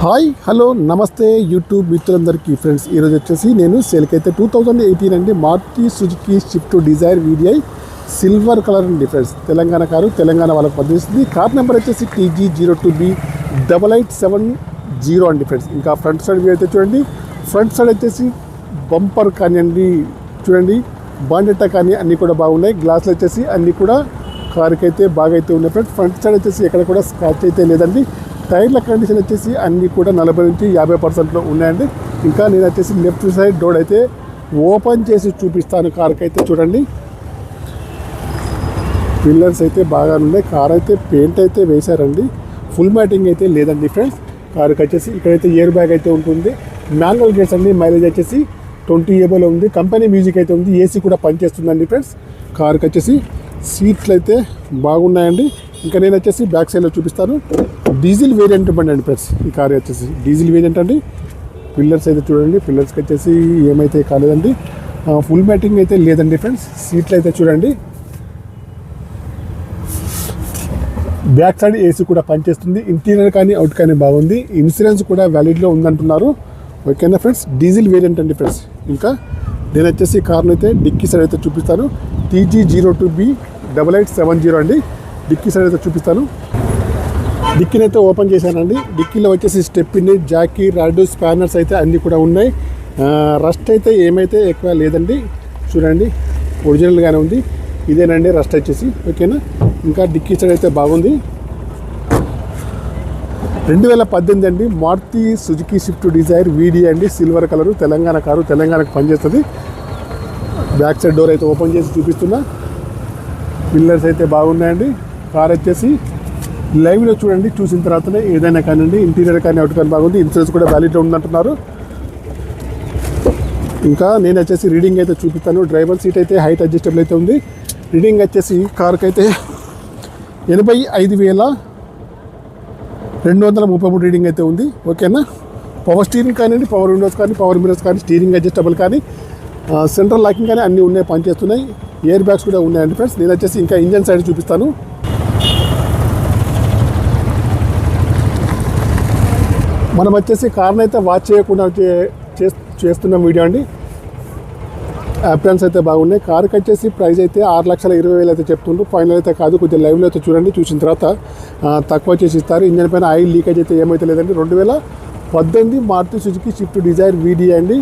Hi hello నమస్తే YouTube మిత్రులందరికీ friends, ఈరోజు వచ్చేసి నేను సేల్కి అయితే 2018 అండి Maruti Suzuki Swift Dzire VDI silver colour అండి ఫ్రెండ్స్. తెలంగాణ కారు, తెలంగాణ వాళ్ళకి పనిచేస్తుంది. కార్ నెంబర్ వచ్చేసి TG02B8870 అండి ఫ్రెండ్స్. ఇంకా ఫ్రంట్ సైడ్ వ్యూ అయితే చూడండి. ఫ్రంట్ సైడ్ వచ్చేసి బంపర్ కానివ్వండి, చూడండి బాండెట్టా కానీ అన్నీ కూడా బాగున్నాయి. గ్లాసులు వచ్చేసి అన్నీ కూడా కారుకి అయితే బాగా అయితే ఉన్నాయి ఫ్రెండ్స్. ఫ్రంట్ సైడ్ వచ్చేసి ఎక్కడ కూడా స్క్రాచ్ అయితే లేదండి. టైర్ల కండిషన్ వచ్చేసి అన్నీ కూడా 40 నుంచి 50% ఉన్నాయండి. ఇంకా నేను వచ్చేసి లెఫ్ట్ సైడ్ డోర్ అయితే ఓపెన్ చేసి చూపిస్తాను. కార్కి అయితే చూడండి, పిల్లర్స్ అయితే బాగా ఉన్నాయి. కార్ అయితే పెయింట్ అయితే వేశారండి. ఫుల్ మ్యాటింగ్ అయితే లేదండి ఫ్రెండ్స్. కార్కి వచ్చేసి ఇక్కడైతే ఎయిర్ బ్యాగ్ అయితే ఉంటుంది. మాన్యువల్ గేర్స్ అండి. మైలేజ్ వచ్చేసి 20 ఏబోలో ఉంది. కంపెనీ మ్యూజిక్ అయితే ఉంది. ఏసీ కూడా పనిచేస్తుందండి ఫ్రెండ్స్. కార్కి వచ్చేసి సీట్లు అయితే బాగున్నాయండి. ఇంకా నేను వచ్చేసి బ్యాక్ సైడ్లో చూపిస్తాను. డీజిల్ వేరియంట్ బండి అండి ఫ్రెండ్స్. ఈ కార్ వచ్చేసి డీజిల్ వేరియంట్ అండి. పిల్లర్స్ అయితే చూడండి, పిల్లర్స్కి వచ్చేసి ఏమైతే కాలేదండి. ఫుల్ మ్యాటింగ్ అయితే లేదండి ఫ్రెండ్స్. సీట్లు అయితే చూడండి. బ్యాక్ సైడ్ ఏసీ కూడా పనిచేస్తుంది. ఇంటీరియర్ కానీ అవుట్ కానీ బాగుంది. ఇన్సూరెన్స్ కూడా వ్యాలిడ్లో ఉందంటున్నారు. ఓకేనా ఫ్రెండ్స్, డీజిల్ వేరియంట్ అండి ఫ్రెండ్స్. ఇంకా నేను వచ్చేసి కార్ని అయితే డిక్కీ సైడ్ అయితే చూపిస్తాను. TG02B8870 అండి. డిక్కీ సైడ్ అయితే చూపిస్తాను. డిక్కీని అయితే ఓపెన్ చేశానండి. డిక్కీలో వచ్చేసి స్టెప్పిన్, జాకీ, రాడ్, స్పానర్స్ అయితే అన్నీ కూడా ఉన్నాయి. రస్ట్ అయితే ఏమైతే ఎక్కువ లేదండి. చూడండి ఒరిజినల్గానే ఉంది. ఇదేనండి రస్ట్ వచ్చేసి. ఓకేనా, ఇంకా డిక్కీ సైడ్ అయితే బాగుంది. 2018 అండి Maruti Suzuki Swift Dzire VDI అండి. సిల్వర్ కలరు, తెలంగాణ కారు, తెలంగాణకు పనిచేస్తుంది. బ్యాక్ సైడ్ డోర్ అయితే ఓపెన్ చేసి చూపిస్తున్నా. పిల్లర్స్ అయితే బాగున్నాయండి. కార్ వచ్చేసి లైవ్లో చూడండి, చూసిన తర్వాతనే ఏదైనా కానివ్వండి. ఇంటీరియర్ కానీ అవుట్ కానీ బాగుంది. ఇన్సూరెన్స్ కూడా వ్యాలిడ్గా ఉందంటున్నారు. ఇంకా నేను వచ్చేసి రీడింగ్ అయితే చూపిస్తాను. డ్రైవర్ సీట్ అయితే హైట్ అడ్జస్టబుల్ అయితే ఉంది. రీడింగ్ వచ్చేసి కార్కి అయితే 85,233 రీడింగ్ అయితే ఉంది. ఓకేనా, పవర్ స్టీరింగ్ కానివ్వండి, పవర్ విండోస్ కానీ, పవర్ మిరర్స్ కానీ, స్టీరింగ్ అడ్జస్టబుల్ కానీ, సెంట్రల్ లాకింగ్ కానీ అన్నీ ఉన్నాయి, పనిచేస్తున్నాయి. ఎయిర్ బ్యాగ్స్ కూడా ఉన్నాయండి ఫ్రెండ్స్. నేను వచ్చేసి ఇంకా ఇంజన్ సైడ్ చూపిస్తాను. మనం వచ్చేసి కార్ని అయితే వాచ్ చేయకుండా చేస్తున్న వీడియో అండి. అప్లయన్స్ అయితే బాగున్నాయి. కార్కి వచ్చేసి ప్రైస్ అయితే 6,20,000 అయితే చెప్తుండ్రు. ఫైనల్ అయితే కాదు, కొద్దిగా లైవ్లో అయితే చూడండి. చూసిన తర్వాత తక్కువ చేసి ఇస్తారు. ఇంజన్ పైన ఆయిల్ లీకేజ్ అయితే ఏమైతే లేదండి. 2018 Maruti Suzuki Swift Dzire VDI అండి.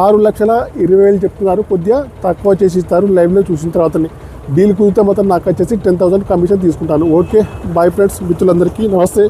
6,20,000 చెప్తున్నారు. కొద్దిగా తక్కువ చేసి ఇస్తారు లైవ్లో చూసిన తర్వాతనే. డీల్ కుదిరితే మాత్రం నాకు వచ్చేసి 10,000 కమిషన్ తీసుకుంటాను. ఓకే, బాయ్ ఫ్రెండ్స్, మిత్రులందరికీ నమస్తే.